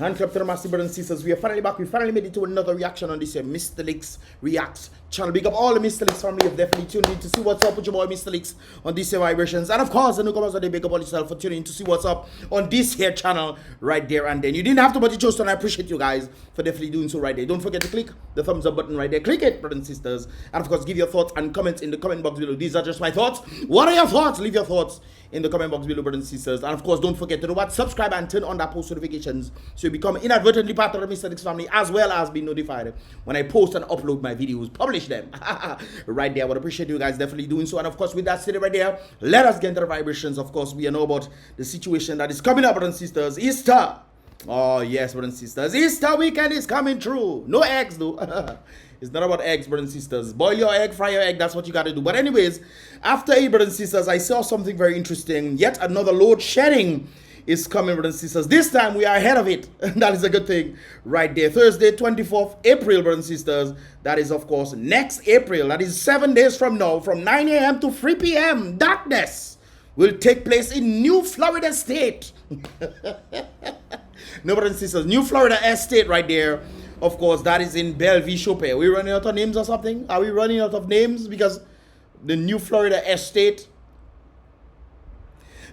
Hand clap to the massive brothers and sisters. We are finally back. We finally made it to another reaction on this Mystelics Reacts channel. Big up all the Mystelics family. Have definitely tuned in to see what's up with your boy Mystelics on these vibrations. And of course, the newcomers they big up all yourself for tuning in to see what's up on this here channel right there and then. You didn't have to, but you chose to, and I appreciate you guys for definitely doing so right there. Don't forget to click the thumbs up button right there. Click it, brothers and sisters. And of course, give your thoughts and comments in the comment box below. These are just my thoughts. What are your thoughts? Leave your thoughts in the comment box below, brothers and sisters. And of course, don't forget to do what? Subscribe and turn on that post notifications so you become inadvertently part of the Mystelics family, as well as be notified when I post and upload my videos, publish them right there. I would appreciate you guys definitely doing so. And of course, with that said right there, let us get into the vibrations. Of course, we know about the situation that is coming up, brothers and sisters. Easter. Oh yes, brothers and sisters, Easter weekend is coming through. No eggs though. It's not about eggs, brothers and sisters. Boil your egg, fry your egg, that's what you got to do. But anyways, after brothers and sisters, I saw something very interesting. Yet another load shedding is coming, brothers and sisters. This time we are ahead of it. That is a good thing right there. Thursday, 24th April, brothers and sisters. That is, of course, next April. That is 7 days from now, from 9 a.m. to 3 p.m. Darkness will take place in New Florida State. No, brothers and sisters, New Florida State right there. Of course, that is in BrBpTV. Are we running out of names or something? Are we running out of names? Because the New Florida Estate,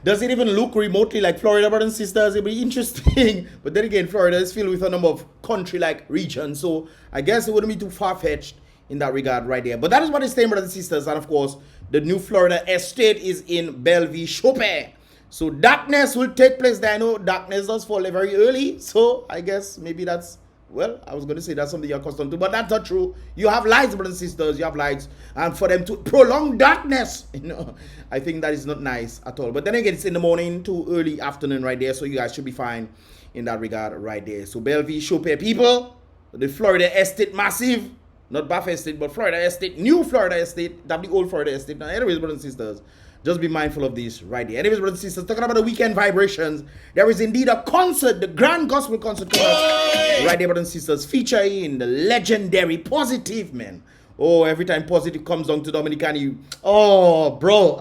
does it even look remotely like Florida, brothers and sisters? It'll be interesting. But then again, Florida is filled with a number of country-like regions. So I guess it wouldn't be too far-fetched in that regard right there. But that is what it's saying, brothers and sisters. And of course, the New Florida Estate is in BrBpTV. So darkness will take place there. I know darkness does fall very early. So I guess maybe that's... well, I was going to say that's something you're accustomed to, but that's not true. You have lights, brothers and sisters. You have lights. And for them to prolong darkness, you know, I think that is not nice at all. But then again, it's in the morning to early afternoon right there. So you guys should be fine in that regard right there. So BrBpTV people, the Florida Estate massive, not Buff Estate, but Florida Estate, New Florida Estate, that the old Florida Estate. Now, anyways, brothers and sisters, just be mindful of this right there. Anyways, brothers and sisters, talking about the weekend vibrations, there is indeed a concert, the Grand Gospel Concert right there, brothers and sisters, featuring the legendary Positive, man. Oh, every time Positive comes down to Dominica, you, oh, bro,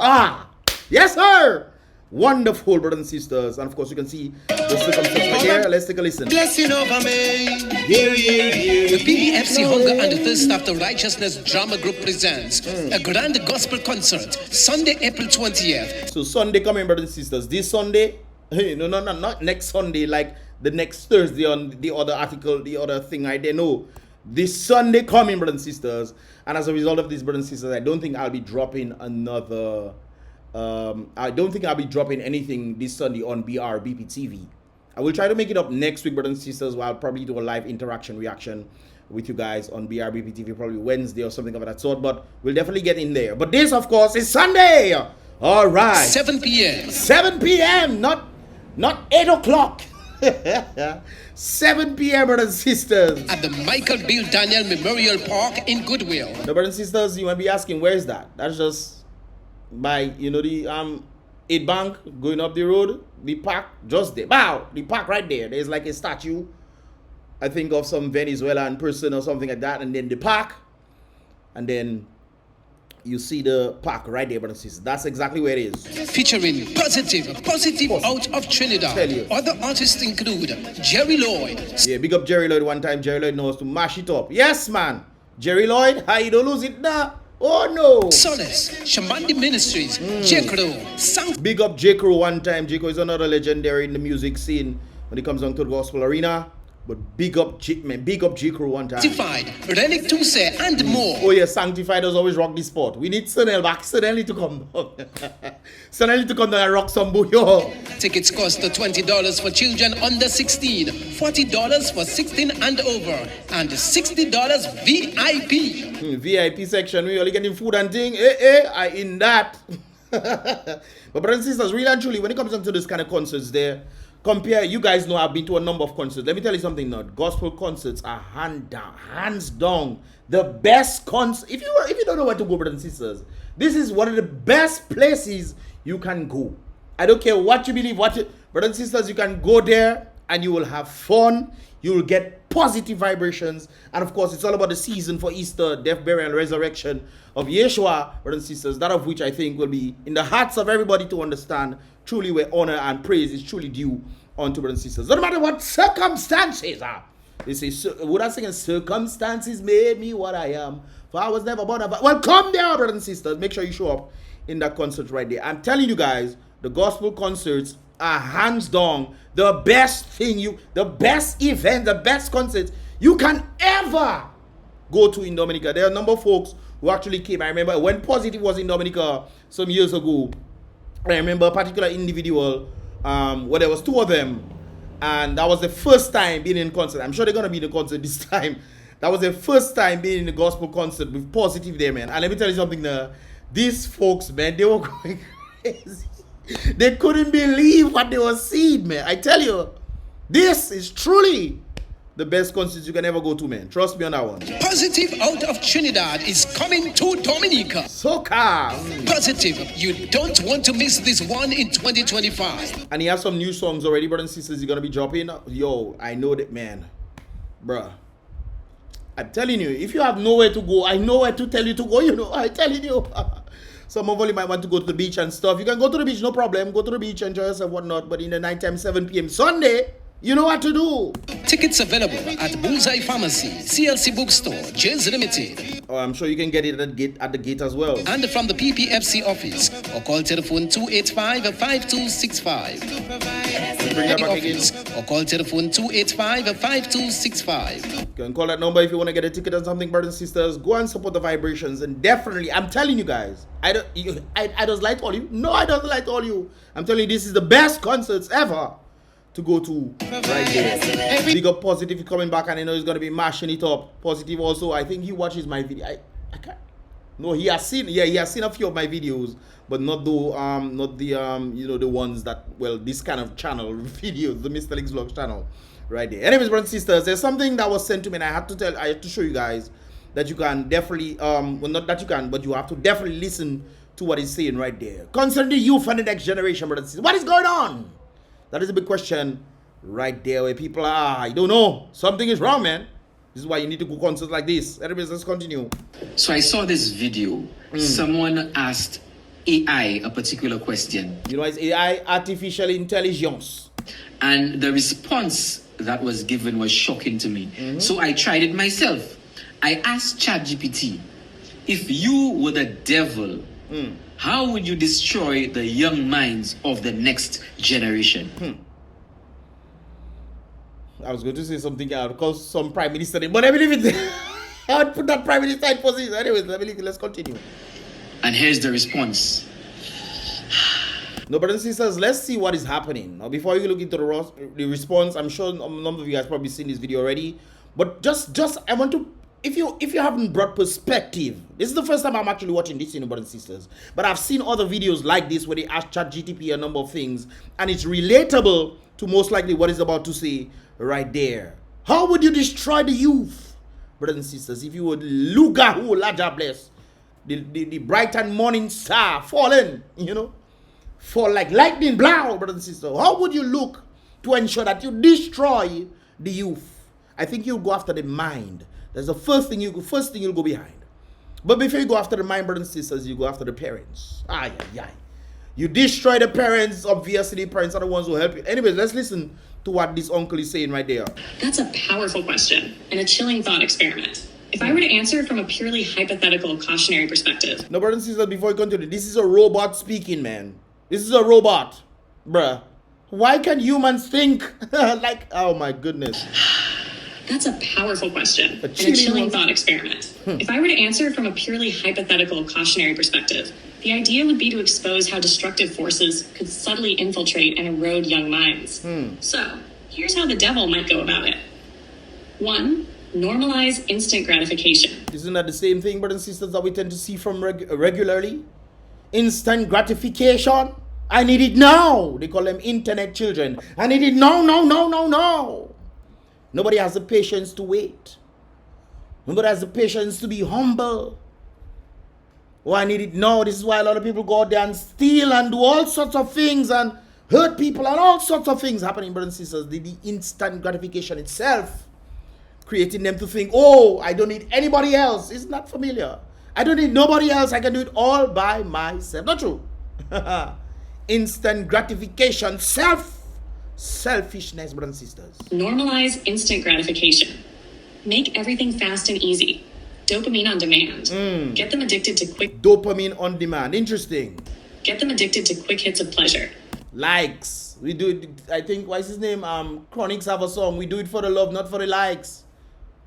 yes, sir. Wonderful, brothers and sisters. And of course, you can see the circumstances right here. Let's take a listen. Blessing over me. The BrBpTV Hunger and Thirst After Righteousness Drama Group presents a grand gospel concert, Sunday, April 20th. So Sunday coming, brothers and sisters. This Sunday, no, not next Sunday, like the next Thursday on the other article, the other thing right there. No, this Sunday coming, brothers and sisters. And as a result of this, brothers and sisters, I don't think I'll be dropping another... I don't think I'll be dropping anything this Sunday on BrBpTV. I will try to make it up next week, brothers and sisters, where I'll probably do a live interaction reaction with you guys on BrBpTV, probably Wednesday or something of that sort, but we'll definitely get in there. But this, of course, is Sunday. All right. 7 p.m. 7 p.m., not 8 o'clock. 7 p.m., brothers and sisters. At the Michael Bill Daniel Memorial Park in Goodwill. Now, brothers and sisters, you might be asking, where is that? That's just... by, you know, the 8 bank going up the road, the park just there. Wow, the park right there. There's like a statue, I think, of some Venezuelan person or something like that, and then the park, and then you see the park right there, brothers and sisters. That's exactly where it is. Featuring Positive out of Trinidad. Other artists include Jerry Lloyd. Yeah, big up Jerry Lloyd one time. Jerry Lloyd knows to mash it up. Yes, man. Jerry Lloyd, how you don't lose it now? Oh no! Solace, Shamandi Ministries, J. Crow, big up J. Crow one time. J. Crow is another legendary in the music scene when it comes down to the gospel arena. But big up J. Crow one time. Sanctified, Relic Tuse, and more. Oh yeah, Sanctified does always rock the spot. We need Sunel back. Sunel need to come down. Sunel need to come down and rock some booyah. Tickets cost $20 for children under 16, $40 for 16 and over, and $60 VIP. VIP section, we only getting food and thing. I in that. But brothers and sisters, really and truly, when it comes down to this kind of concerts there, compare, you guys know I've been to a number of concerts. Let me tell you something now. Gospel concerts are hands down the best concert. If you don't know where to go, brothers and sisters, this is one of the best places you can go. I don't care what you believe, brothers and sisters, you can go there and you will have fun. You will get positive vibrations. And of course, it's all about the season for Easter, death, burial, and resurrection of Yeshua, brothers and sisters. That of which I think will be in the hearts of everybody to understand truly where honor and praise is truly due onto brothers and sisters. No matter what circumstances are. They say, would I sing, circumstances made me what I am. For I was never born of. Well, come there, brothers and sisters. Make sure you show up in that concert right there. I'm telling you guys, the gospel concerts are hands down the best thing the best event, the best concert you can ever go to in Dominica. There are a number of folks who actually came. I remember when Positive was in Dominica some years ago. I remember a particular individual, where there was two of them, and that was the first time being in concert. I'm sure they're gonna be in the concert this time. That was the first time being in the gospel concert with Positive there, man. And let me tell you something, these folks, man, they were going crazy. They couldn't believe what they were seeing, man. I tell you, this is truly the best concert you can ever go to, man. Trust me on that one. Positive out of Trinidad is coming to Dominica. Soca. Positive, you don't want to miss this one in 2025. And he has some new songs already, brothers and sisters. He's gonna be dropping. Yo, I know that, man. Bruh. I'm telling you, if you have nowhere to go, I know where to tell you to go, you know. I'm telling you. Some of you might want to go to the beach and stuff. You can go to the beach, no problem. Go to the beach, enjoy yourself, whatnot. But in the nighttime, 7 p.m. Sunday, you know what to do. Tickets available at Bullseye Pharmacy, CLC Bookstore, James Limited. Oh, I'm sure you can get it at the gate as well. And from the PPFC office, or call telephone 285-5265. Bring that back again. Or call telephone 285-5265. You can call that number if you want to get a ticket or something, brothers and sisters. Go and support the vibrations. And definitely, I'm telling you guys, I don't like all you. No, I don't like all you. I'm telling you, this is the best concerts ever to go to right there. Big up Positive coming back, and I know he's gonna be mashing it up. Positive also, I think he watches my video. I can't. No, he has seen a few of my videos, but not the the ones that, well, this kind of channel videos, the Mystelics Vlogs channel, right there. Anyways, brothers and sisters, there's something that was sent to me, and I had to show you guys that you can definitely well, not that you can, but you have to definitely listen to what he's saying right there concerning the youth and the next generation, brothers and sisters. What is going on? That is a big question right there, where people are, I don't know, something is wrong, man. This is why you need to go concerts like this. Anyways, let's continue. So I saw this video. Someone asked AI a particular question. You know, it's AI, artificial intelligence. And the response that was given was shocking to me. So I tried it myself. I asked ChatGPT, if you were the devil, how would you destroy the young minds of the next generation? I was going to say something else, because some prime minister, but I believe it. I would put that prime minister in position. Anyways, let's continue. And here's the response. No, brothers and sisters, let's see what is happening. Now, before you look into the response, I'm sure a number of you guys probably seen this video already. But just I want to, if you haven't brought perspective, this is the first time I'm actually watching this, you know, brothers and sisters. But I've seen other videos like this where they ask ChatGPT a number of things, and it's relatable to most likely what it's about to say right there. How would you destroy the youth, brothers and sisters, if you would Lugahu Laja bless the bright and morning star fallen, you know, fall like lightning blow, brothers and sisters? How would you look to ensure that you destroy the youth? I think you'll go after the mind. That's the first thing you'll go behind. But before you go after the mind, brothers and sisters, you go after the parents. You destroy the parents. Obviously, the parents are the ones who help you. Anyways, let's listen to what this uncle is saying right there. That's a powerful question and a chilling thought experiment. If I were to answer from a purely hypothetical cautionary perspective. No, brothers and sisters, before you continue, this is a robot speaking, man. This is a robot, bruh. Why can humans think like, oh my goodness. That's a powerful question and a chilling thought experiment. If I were to answer from a purely hypothetical cautionary perspective, the idea would be to expose how destructive forces could subtly infiltrate and erode young minds. So, here's how the devil might go about it. 1. Normalize instant gratification. Isn't that the same thing, brothers and sisters, that we tend to see from regularly? Instant gratification. I need it now. They call them internet children. I need it now, no. Nobody has the patience to wait. Nobody has the patience to be humble. Oh, I need it now. This is why a lot of people go out there and steal and do all sorts of things and hurt people and all sorts of things happening, brothers and sisters. The instant gratification itself, creating them to think, oh, I don't need anybody else. It's not familiar. I don't need nobody else. I can do it all by myself. Not true. Instant gratification, Selfishness, brothers and sisters. Normalize instant gratification. Make everything fast and easy. Dopamine on demand. Get them addicted to quick Dopamine on demand. Interesting. Get them addicted to quick hits of pleasure. Likes. We do it, I think, what's his name? Chronics have a song. We do it for the love, not for the likes.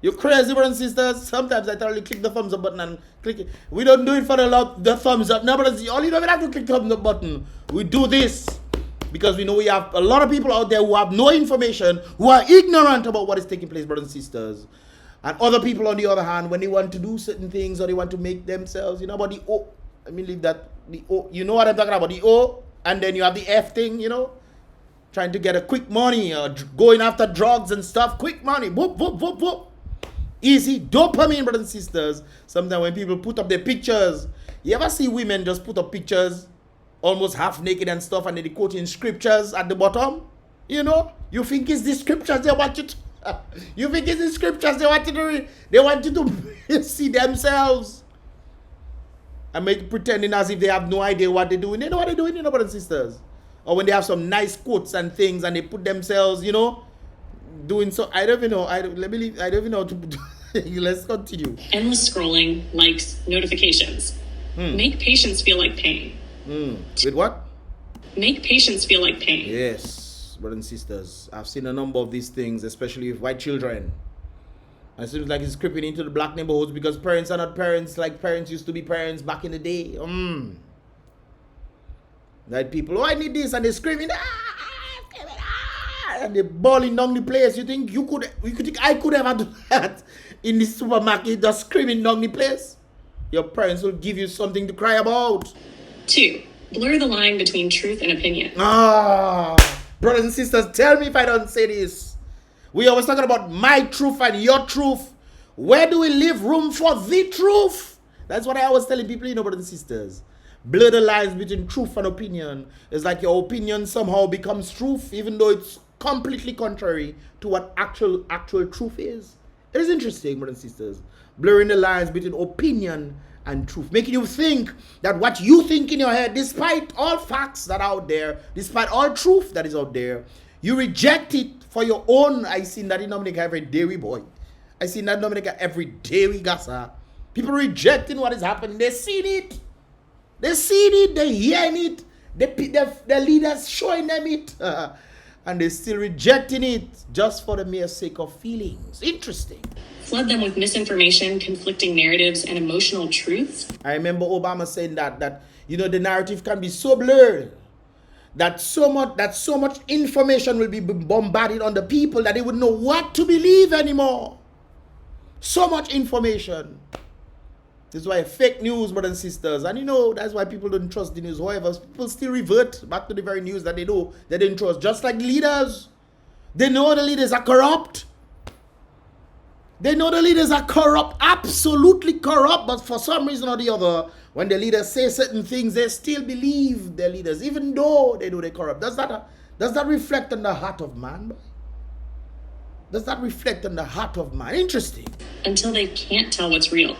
You crazy, brothers and sisters. Sometimes I tell you click the thumbs up button and click it. We don't do it for the love, the thumbs up. No, brothers, all you don't have to click the thumbs up button. We do this because we know we have a lot of people out there who have no information, who are ignorant about what is taking place, brothers and sisters. And other people, on the other hand, when they want to do certain things or they want to make themselves, you know about the O. Let me leave that. The O. You know what I'm talking about? The O. And then you have the F thing, you know. Trying to get a quick money or going after drugs and stuff. Quick money. Whoop, whoop, whoop, whoop. Easy. Dopamine, brothers and sisters. Sometimes when people put up their pictures, you ever see women just put up pictures almost half naked and stuff and they quoting scriptures at the bottom? You know? You think it's the scriptures they want you to... You think it's the scriptures they want you to read? They want you to see themselves. And make pretending as if they have no idea what they're doing. They know what they're doing, you know, brothers and sisters. Or when they have some nice quotes and things and they put themselves, you know, doing so. I don't even know. I don't even know how to. Let's continue. Endless scrolling, likes, notifications. Make patients feel like pain. With what? Make patients feel like pain. Yes, brothers and sisters. I've seen a number of these things, especially with white children. And it seems like it's creeping into the black neighborhoods because parents are not parents like parents used to be parents back in the day. Like people, oh, I need this, and they're screaming, and they're bawling down the place. You think I could ever do that in the supermarket, just screaming down the place? Your parents will give you something to cry about. 2. Blur the line between truth and opinion. Brothers and sisters, tell me if I don't say this. We always talking about my truth and your truth. Where do we leave room for the truth? That's what I always telling people, you know, brothers and sisters. Blur the lines between truth and opinion. It's like your opinion somehow becomes truth, even though it's completely contrary to what actual truth is. It is interesting, brothers and sisters. Blurring the lines between opinion and truth, making you think that what you think in your head, despite all facts that are out there, despite all truth that is out there, you reject it for your own. I seen that in Dominica every day, we boy. I seen that in Dominica every day, we gassa. People rejecting what is happening. They seen it. They seen it. They hearing it. The leaders showing them it. And they're still rejecting it just for the mere sake of feelings. Interesting. Flood them with misinformation, conflicting narratives, and emotional truths. I remember Obama saying that you know, the narrative can be so blurred that so much information will be bombarded on the people that they wouldn't know what to believe anymore. So much information. This is why fake news, brothers and sisters, and you know, that's why people don't trust the news. However, people still revert back to the very news that they know they didn't trust. Just like leaders. They know the leaders are corrupt. They know the leaders are corrupt, absolutely corrupt, but for some reason or the other, when the leaders say certain things, they still believe their leaders, even though they know they're corrupt. Does that reflect on the heart of man? Does that reflect on the heart of man? Interesting. Until they can't tell what's real.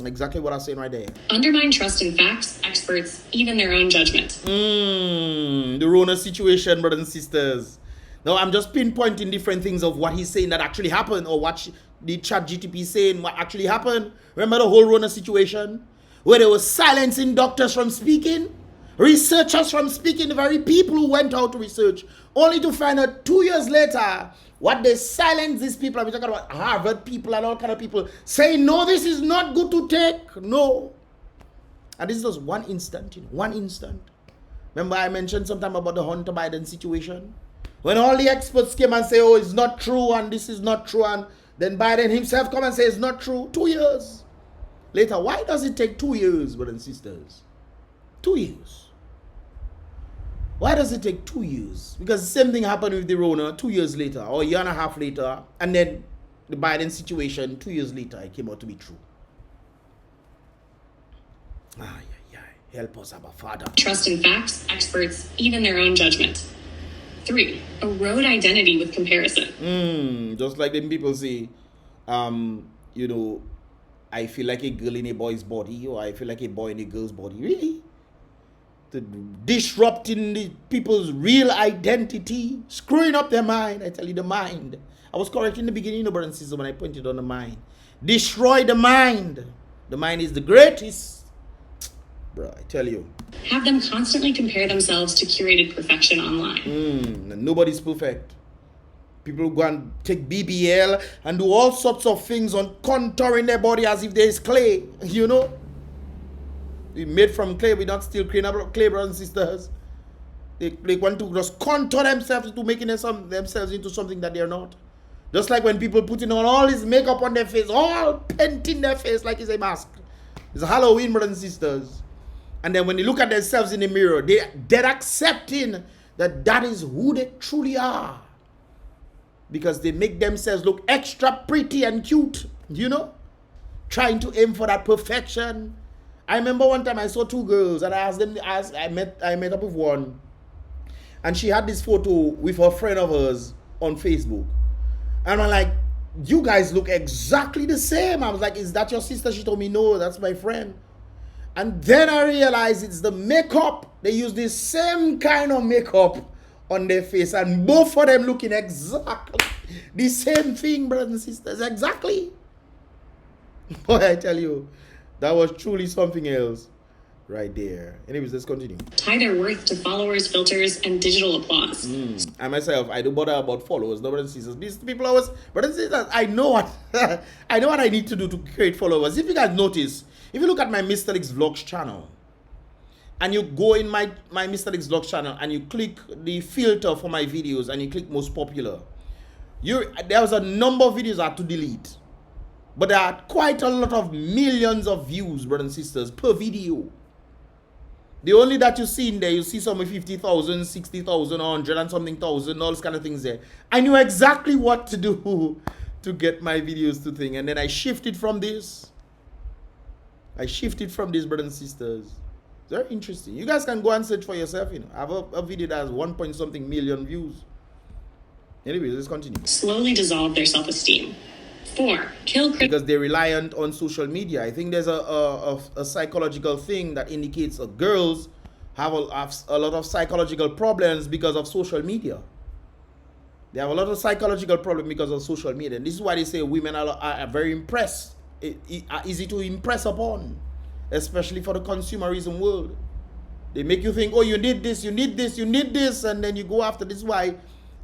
Exactly what I'm saying right there. Undermine trust in facts, experts, even their own judgment. The Rona situation, brothers and sisters. Now, I'm just pinpointing different things of what he's saying that actually happened, or what the ChatGPT saying what actually happened. Remember the whole Rona situation? Where they were silencing doctors from speaking, researchers from speaking, the very people who went out to research, only to find out 2 years later what they silenced these people. I'm talking about Harvard people and all kind of people saying, no, this is not good to take. No. And this is just one instant, you know, one instant. Remember I mentioned sometime about the Hunter Biden situation? When all the experts came and say, oh, it's not true and this is not true, and then Biden himself come and say it's not true. 2 years later. Why does it take 2 years, brothers and sisters? 2 years. Why does it take 2 years? Because the same thing happened with the Rona 2 years later, or a year and a half later, and then the Biden situation 2 years later, it came out to be true. Help us, Abba Father. Trust in facts, experts, even their own judgment. 3. Erode identity with comparison. Just like them people say, you know, I feel like a girl in a boy's body, or I feel like a boy in a girl's body. Really? to disrupting the people's real identity, screwing up their mind. I tell you, the mind. I was correct in the beginning, brother and sister, when I pointed on the mind. Destroy the mind. The mind is the greatest. Bro, I tell you. Have them constantly compare themselves to curated perfection online. Nobody's perfect. People go and take BBL and do all sorts of things on contouring their body as if there is clay, you know. We made from clay, we not still clay, brothers and sisters. They want to just contour themselves into making themselves into something that they're not. Just like when people putting on all this makeup on their face, all painting their face like it's a mask. It's a Halloween, brothers and sisters. And then when they look at themselves in the mirror, they're accepting that that is who they truly are. Because they make themselves look extra pretty and cute, you know? Trying to aim for that perfection. I remember one time I saw two girls and I asked them, I met up with one. And she had this photo with a friend of hers on Facebook. And I'm like, you guys look exactly the same. I was like, is that your sister? She told me, no, that's my friend. And then I realized it's the makeup. They use the same kind of makeup on their face. And both of them looking exactly the same thing, brothers and sisters. Exactly. Boy, I tell you, that was truly something else right there. Anyways, let's continue. Tie their worth to followers, filters, and digital applause. I myself, I don't bother about followers, no, brothers and sisters. These people always, brothers and sisters, I know what I know what I need to do to create followers. If you guys notice, if you look at my Mystelics Vlogs channel, and you go in my Mystelics Vlogs channel and you click the filter for my videos and you click most popular, there was a number of videos I had to delete. But there are quite a lot of millions of views, brothers and sisters, per video. The only that you see in there, you see some with 50,000, 60,000, 100 and something thousand, all those kind of things there. I knew exactly what to do to get my videos to thing. And then I shifted from this. Brothers and sisters. Very interesting. You guys can go and search for yourself, you know. I have a video that has 1 point something million views. Anyways, let's continue. Slowly dissolve their self-esteem. 4. Kill because they're reliant on social media. I think there's a psychological thing that indicates that girls have a lot of psychological problems because of social media. They have a lot of psychological problems because of social media. And this is why they say women are very impressed. Are easy to impress upon, especially for the consumerism world. They make you think, oh, you need this, you need this, you need this, and then you go after this. Why?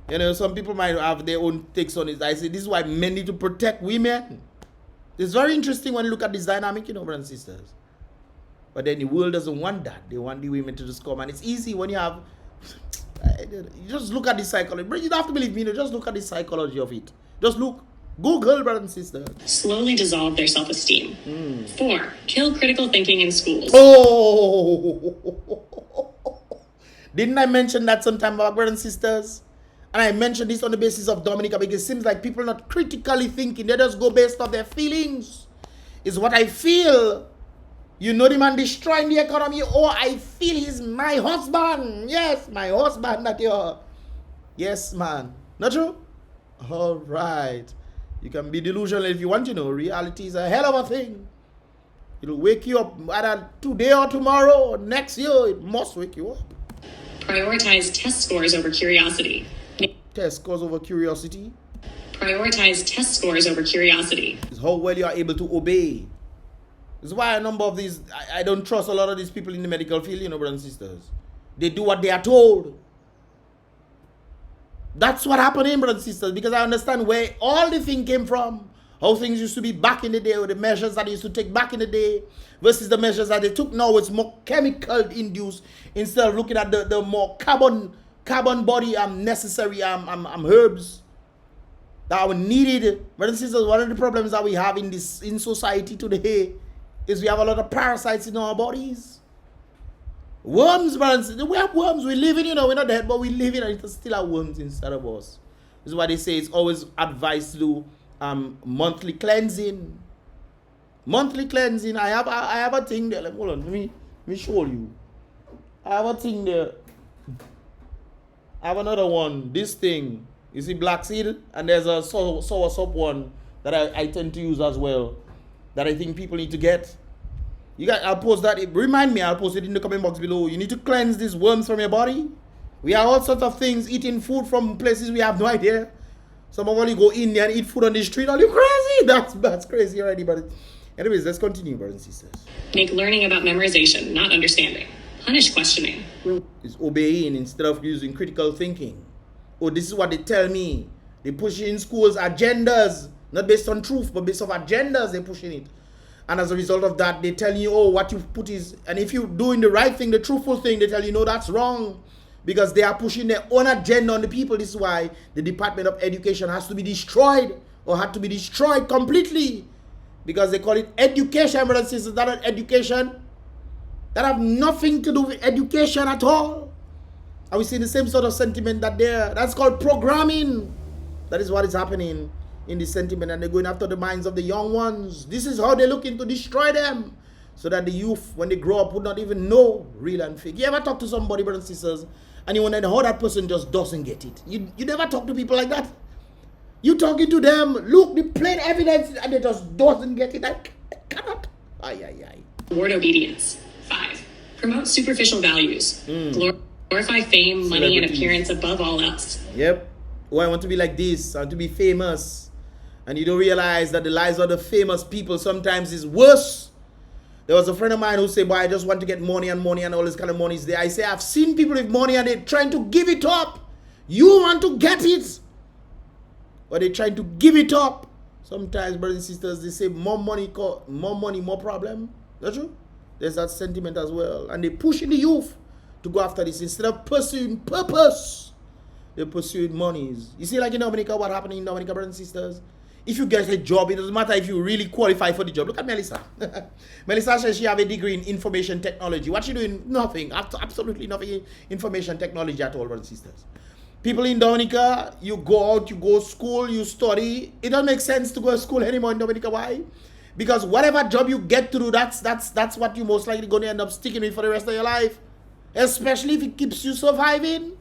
You know, some people might have their own takes on it. I say this is why men need to protect women. It's very interesting when you look at this dynamic, you know, brothers and sisters. But then the world doesn't want that. They want the women to just come. And it's easy when you have... You just look at the psychology. You don't have to believe me. You know, just look at the psychology of it. Just look. Google, brothers and sisters. Slowly dissolve their self-esteem. 4. Kill critical thinking in schools. Oh! Didn't I mention that sometime about brothers and sisters? And I mentioned this on the basis of Dominica because it seems like people are not critically thinking. They just go based off their feelings. It's what I feel. You know the man destroying the economy. Oh, I feel he's my husband. Yes, my husband that you're. Yes, man. Not true? All right. You can be delusional if you want to know. Reality is a hell of a thing. It'll wake you up either today or tomorrow or next year. It must wake you up. Prioritize test scores over curiosity. Test scores over curiosity. Prioritize test scores over curiosity. It's how well you are able to obey. This is why a number of these, I don't trust a lot of these people in the medical field, you know, brothers and sisters. They do what they are told. That's what happened, brothers and sisters, because I understand where all the thing came from. How things used to be back in the day, or the measures that they used to take back in the day versus the measures that they took now. It's more chemical induced instead of looking at the more carbon body necessary herbs that are needed. Brothers and sisters, one of the problems that we have in society today is we have a lot of parasites in our bodies. Worms, brothers and sisters. We have worms. We live in, you know, we're not dead, but we live in, and it still have worms inside of us. This is why they say it's always advised to do monthly cleansing. Monthly cleansing. I have a thing there. Like, hold on, let me show you. I have a thing there. I have another one. This thing. You see black seed? And there's a sour soap one that I tend to use as well. That I think people need to get. I'll post that. Remind me, I'll post it in the comment box below. You need to cleanse these worms from your body. We have all sorts of things, eating food from places we have no idea. Some of you go in there and eat food on the street. Are you crazy? That's crazy already. But anyways, let's continue, brothers and sisters. Make learning about memorization, not understanding. Punish questioning. It's obeying instead of using critical thinking. Oh, this is what they tell me. They push in schools agendas, not based on truth, but based on agendas. They're pushing it. And as a result of that, they tell you, oh, what you put is, and if you're doing the right thing, the truthful thing, they tell you, no, that's wrong. Because they are pushing their own agenda on the people. This is why the Department of Education has to be destroyed, or had to be destroyed completely. Because they call it education, brothers and sisters. That is education. That have nothing to do with education at all. And we see the same sort of sentiment that's called programming. That is what is happening in this sentiment, and they're going after the minds of the young ones. This is how they're looking to destroy them, so that the youth, when they grow up, would not even know real and fake. You ever talk to somebody, brothers and sisters, and you wonder how that person just doesn't get it? You never talk to people like that. You talking to them, look, the plain evidence, and they just doesn't get it. I cannot. Reward obedience. 5. Promote superficial values. Glorify fame, money, and appearance above all else. Yep. Oh, I want to be like this. I want to be famous. And you don't realize that the lives of the famous people sometimes is worse. There was a friend of mine who said, boy, I just want to get money and all this kind of money is there. I say, I've seen people with money and they're trying to give it up. You want to get it, but they're trying to give it up. Sometimes, brothers and sisters, they say more money, more problem. That's true. There's that sentiment as well. And they pushing the youth to go after this. Instead of pursuing purpose, they're pursuing monies. You see, like in Dominica, what happened in Dominica, brothers and sisters? If you get a job, it doesn't matter if you really qualify for the job. Look at Melissa. Melissa says she have a degree in information technology. What she doing? Nothing. Absolutely nothing in information technology at all, brothers and sisters. People in Dominica, you go out, you go to school, you study. It doesn't make sense to go to school anymore in Dominica. Why? Because whatever job you get to do, that's what you most likely going to end up sticking with for the rest of your life. Especially if it keeps you surviving.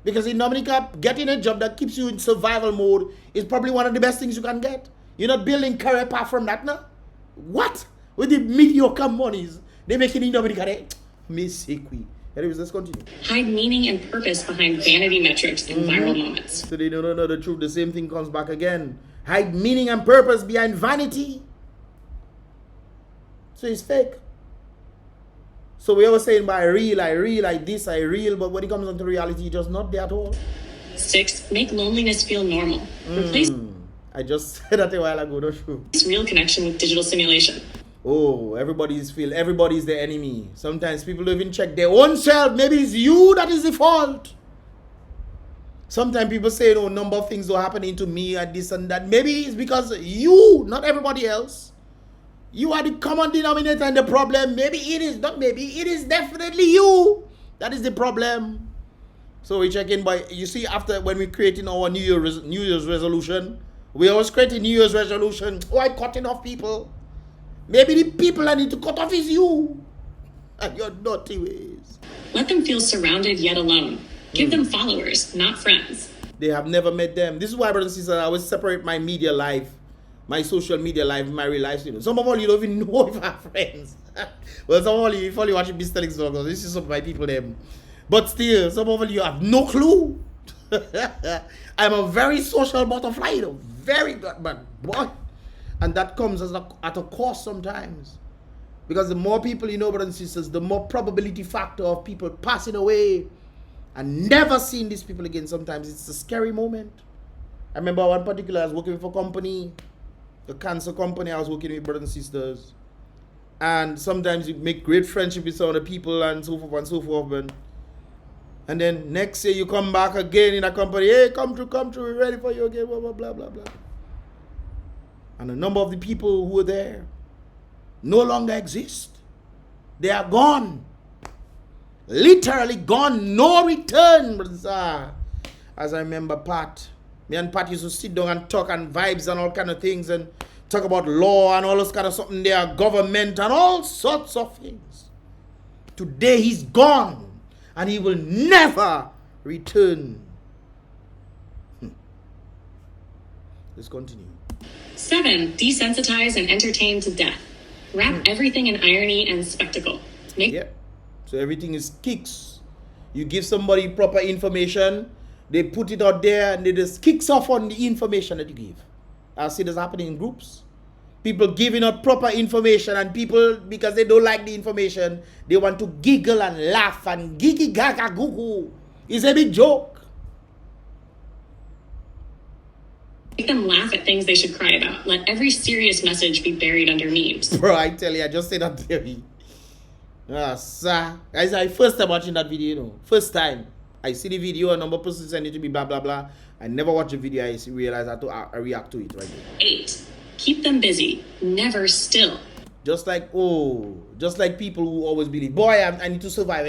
Because in Dominica, getting a job that keeps you in survival mode is probably one of the best things you can get. You're not building career path from that now. What? With the mediocre monies they're making in Dominica, anyways, let's continue. Hide meaning and purpose behind vanity metrics and viral moments. So they don't know the truth. The same thing comes back again. Hide meaning and purpose behind vanity. So it's fake. So we always saying, I real, like this, but when it comes down to reality, it's just not there at all. 6, make loneliness feel normal. Replace I just said that a while ago, don't you? real connection with digital simulation. Oh, everybody's the enemy. Sometimes people don't even check their own self. Maybe it's you that is the fault. Sometimes people say, oh, number of things are happening to me and this and that. Maybe it's because you, not everybody else. You are the common denominator and the problem. Maybe it is, not maybe, it is definitely you. That is the problem. So we check in by, you see, after when we're creating our New Year's resolution, we always create a New Year's resolution. Oh, I'm cutting off people. Maybe the people I need to cut off is you and your naughty ways. Let them feel surrounded yet alone. Give them followers, not friends. They have never met them. This is why, brothers and sisters, I always separate my media life, my social media life, my real life. You know, some of all you don't even know if I have friends. Well, some of all you, if all you watch Mystelics, this is some of my people them. But still, some of all you have no clue. I'm a very social butterfly, you know, very good, but boy. And that comes at a cost sometimes. Because the more people you know, brothers and sisters, the more probability factor of people passing away and never seeing these people again. Sometimes it's a scary moment. I remember one particular, I was working with a company, the cancer company I was working with, brothers and sisters. And sometimes you make great friendship with some of the people and so forth and so forth. And then next year you come back again in a company, hey, come through, we're ready for you again, blah, blah, blah, blah, blah. And a number of the people who were there no longer exist. They are gone. Literally gone. No return. As I remember Pat. Me and Pat used to sit down and talk and vibes and all kind of things and talk about law and all those kind of something there, government and all sorts of things. Today he's gone and he will never return. Let's continue. 7, desensitize and entertain to death. Wrap everything in irony and spectacle. Yeah. So everything is kicks. You give somebody proper information, they put it out there and they just kicks off on the information that you give. I see this happening in groups. People giving out proper information, and people, because they don't like the information, they want to giggle and laugh and gigi gaga goo goo. It's a big joke. Make them laugh at things they should cry about. Let every serious message be buried under memes. Bro, I tell you, I just said that theory. Sir. Guys, I first time watching that video, you know. First time. I see the video, a number of persons send it to me, blah, blah, blah. I never watch the video, I realize I react to it right there. 8. Keep them busy. Never still. Just like people who always believe, boy, I need to survive.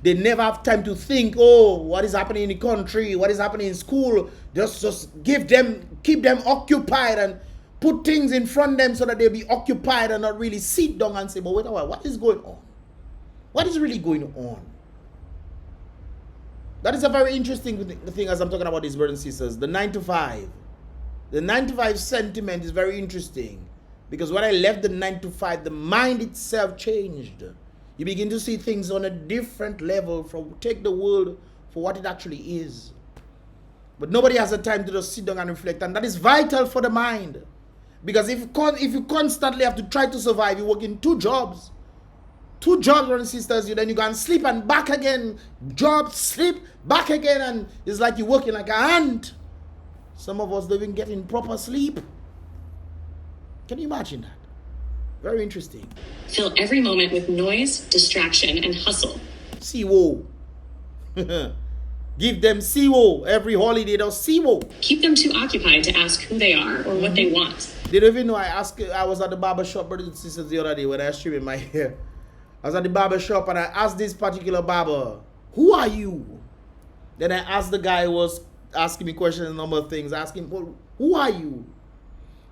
They never have time to think, what is happening in the country? What is happening in school? Just keep them occupied and put things in front of them so that they'll be occupied and not really sit down and say, but wait a while, what is going on? What is really going on? That is a very interesting thing as I'm talking about these brothers and sisters. The 9 to 5. The 9 to 5 sentiment is very interesting, because when I left the 9 to 5, the mind itself changed. You begin to see things on a different level, take the world for what it actually is. But nobody has the time to just sit down and reflect, and that is vital for the mind. Because if you constantly have to try to survive, you work in 2 jobs. 2 jobs, brothers and sisters, then you go and sleep and back again. Job, sleep, back again, and it's like you're working like an ant. Some of us don't even get in proper sleep. Can you imagine that? Very interesting. Fill every moment with noise, distraction, and hustle. CWO. Give them CWO. Every holiday, they'll CWO. Keep them too occupied to ask who they are or what they want. They don't even know. I was at the barber shop, brothers and sisters, the other day when I was trimming my hair. I was at the barber shop and I asked this particular barber, who are you? Then I asked the guy who was asking me questions, a number of things. I asked him, well, who are you?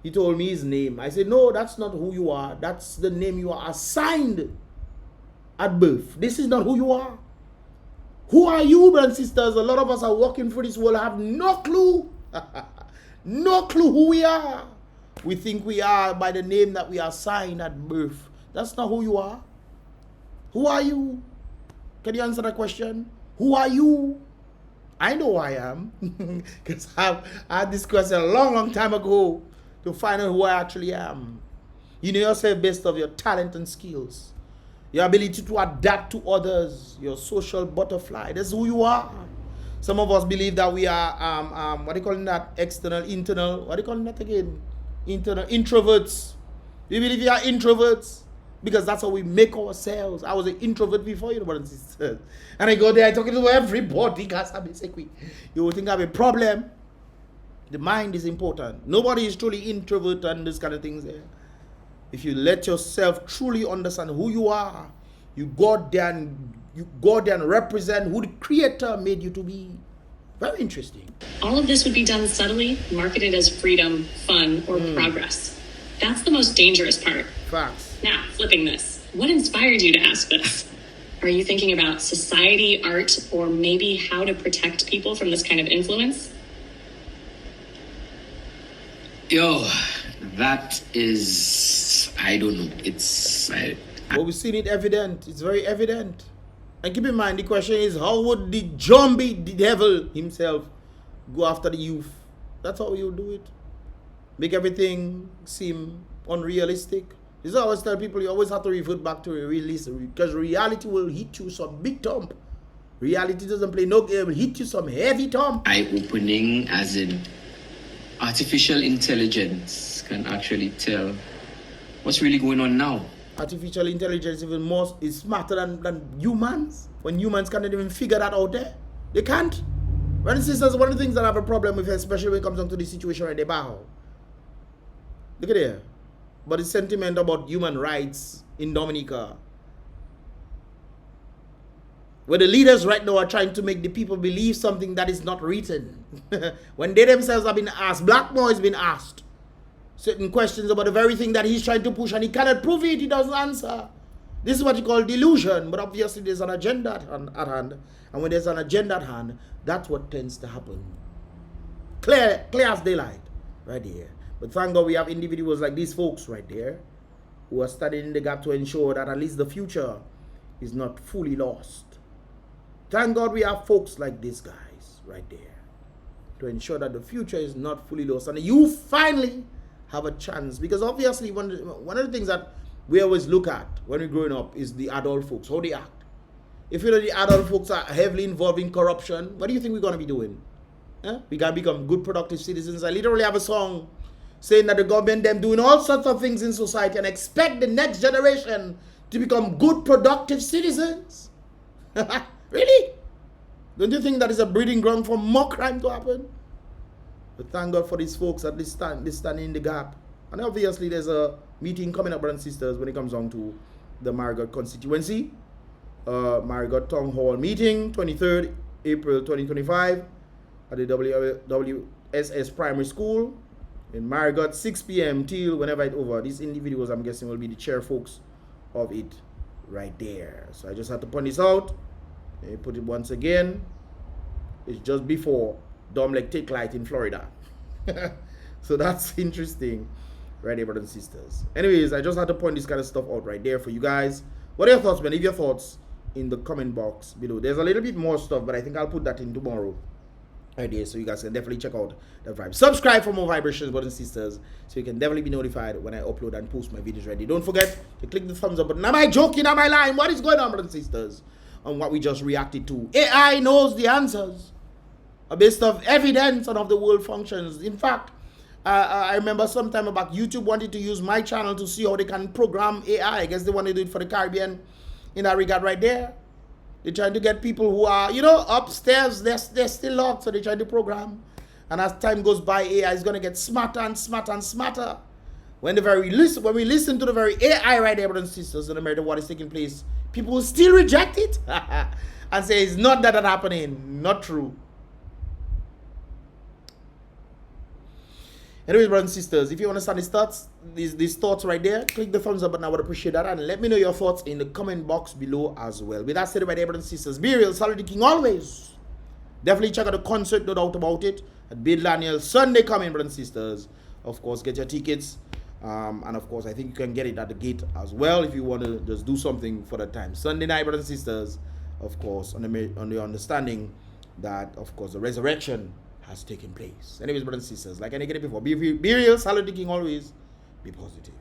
He told me his name. I said, no, that's not who you are. That's the name you are assigned at birth. This is not who you are. Who are you, brothers and sisters? A lot of us are walking through this world, have no clue. No clue who we are. We think we are by the name that we are assigned at birth. That's not who you are. Who are you? Can you answer that question? Who are you? I know who I am. Because I had this question a long time ago to find out who I actually am. You know yourself based on your talent and skills. Your ability to adapt to others. Your social butterfly. That's who you are. Some of us believe that we are, what do you call that? External, internal. What do you call that again? Internal, introverts. We believe we are introverts. Because that's how we make ourselves. I was an introvert before, you know, brothers and sisters. And I go there, I talking to everybody. Guys, you would think I have a problem. The mind is important. Nobody is truly introvert and this kind of things there. If you let yourself truly understand who you are, you go there and represent who the Creator made you to be. Very interesting. All of this would be done subtly, marketed as freedom, fun, or progress. That's the most dangerous part. Facts. Now, flipping this. What inspired you to ask this? Are you thinking about society, art, or maybe how to protect people from this kind of influence? Yo, that is, I don't know. It's... Well, we've seen it evident. It's very evident. And keep in mind, the question is, how would the zombie, the devil himself, go after the youth? That's how you do it. Make everything seem unrealistic. This is I always tell people, you always have to revert back to realism, because reality will hit you some big thump. Reality doesn't play no game, it will hit you some heavy thump. Eye-opening, as in artificial intelligence can actually tell what's really going on now. Artificial intelligence is smarter than humans. When humans cannot even figure that out there, they can't. Brothers and sisters, one of the things that I have a problem with, especially when it comes down to the situation right there, look at there. But the sentiment about human rights in Dominica, where the leaders right now are trying to make the people believe something that is not written. When they themselves have been asked, Blackmore has been asked certain questions about the very thing that he's trying to push, and he cannot prove it, he doesn't answer. This is what you call delusion, but obviously there's an agenda at hand. And when there's an agenda at hand, that's what tends to happen. Clear as daylight, right here. But thank God we have individuals like these folks right there who are standing in the gap to ensure that at least the future is not fully lost. Thank God we have folks like these guys right there to ensure that the future is not fully lost and you finally have a chance. Because obviously one of the things that we always look at when we're growing up is the adult folks, how they act. If you know the adult folks are heavily involved in corruption, what do you think we're going to be doing? We got to become good, productive citizens. I literally have a song saying that the government, them doing all sorts of things in society and expect the next generation to become good, productive citizens. Really? Don't you think that is a breeding ground for more crime to happen? But thank God for these folks at this stand in the gap. And obviously there's a meeting coming up, brothers and sisters, when it comes down to the Marigot constituency. Marigot Town Hall meeting, 23rd April 2025 at the WSS Primary School in Marigot, 6 p.m. till whenever it's over. These individuals, I'm guessing, will be the chair folks of it right there. So I just had to point this out. Let me put it once again. It's just before Dominica take light in Florida. So that's interesting right there, brothers and sisters. Anyways, I just had to point this kind of stuff out right there for you guys. What are your thoughts, man? Leave your thoughts in the comment box below. There's a little bit more stuff, but I think I'll put that in tomorrow right there, so you guys can definitely check out the vibe. Subscribe for more vibrations, brothers and sisters, so you can definitely be notified when I upload and post my videos ready. Don't forget to click the thumbs up button. Am I joking? Am I lying? What is going on, brothers and sisters, on what we just reacted to? AI knows the answers based of evidence and of the world functions. In fact, I remember some time back, YouTube wanted to use my channel to see how they can program AI. I guess they want to do it for the Caribbean in that regard right there. They're trying to get people who are, you know, upstairs, they're still locked, so they try to program. And as time goes by, AI is going to get smarter and smarter and smarter. When we listen to the very AI right there, brothers and sisters, no matter what is taking place, people will still reject it and say it's not that happening. Not true. Anyways, brothers and sisters, if you understand these thoughts right there, click the thumbs up button. I would appreciate that. And let me know your thoughts in the comment box below as well. With that said, right there, brothers and sisters, be real, solid king always. Definitely check out the concert, no doubt about it, at Bid Laniel Sunday coming, brothers and sisters. Of course, get your tickets. And of course, I think you can get it at the gate as well if you want to just do something for the time. Sunday night, brothers and sisters, of course, on the understanding that, of course, the resurrection has taken place. Anyways, brothers and sisters, like I indicated before, be real, solid king always, be positive.